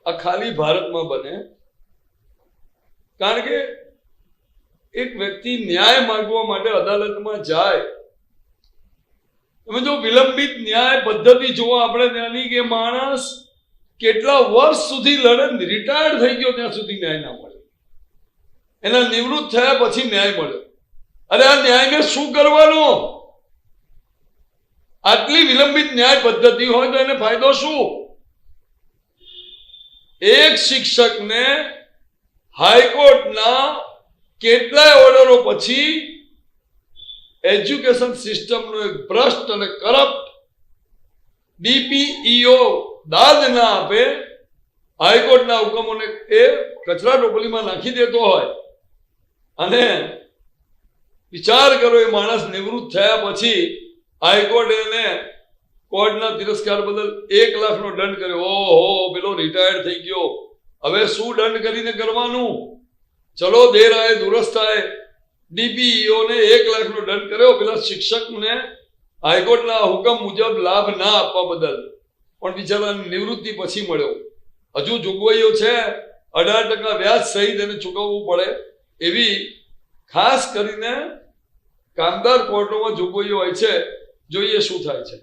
આ ખાલી ભારતમાં બને, કારણ કે એક વ્યક્તિ ન્યાય માંગવા માટે અદાલતમાં જાય, તમે જો વિલંબિત ન્યાય પદ્ધતિ જોવા આપણે ત્યાંની કે માણસ કેટલા વર્ષ સુધી લડે, રિટાયર્ડ થઈ ગયો ત્યાં સુધી ન્યાય ના મળે, એના નિવૃત્ત થયા પછી ન્યાય મળ્યો. અરે આ ન્યાયને શું કરવાનો? આટલી વિલંબિત ન્યાય પદ્ધતિ હોય તો એને ફાયદો શું? એક શિક્ષકને હાઈકોર્ટના કેટલાય ઓર્ડરો પછી એજ્યુકેશન સિસ્ટમનો એક ભ્રષ્ટ અને કરપ્ટ ડીપીઈઓ દાદ ના આપે, હાઈકોર્ટના હુકમોને એ કચરા ટોપલીમાં નાખી દેતો હોય, અને વિચાર કરો એ માણસ નિવૃત્ત થયા પછી હાઈકોર્ટ એને કોર્ટના તિરસ્કાર બદલ 1 લાખનો દંડ કર્યો. ઓહો, પેલો રિટાયર્ડ થઈ ગયો, હવે શું દંડ કરીને કરવાનું? ચલો દેર આય દુરસ્ત આય, ડીપીઈઓને 1 લાખનો દંડ કર્યો પેલા શિક્ષકને હાઈકોર્ટના હુકમ મુજબ લાભ ના આપવા બદલ, પણ બિચારાની નિવૃત્તિ પછી મળ્યો. હજુ જોગવાઈઓ છે, 18% વ્યાજ સહિત એને ચૂકવવું પડે એવી ખાસ કરીને કામદાર કોર્ટોમાં જોગવાઈઓ હોય છે. જોઈએ શું થાય છે.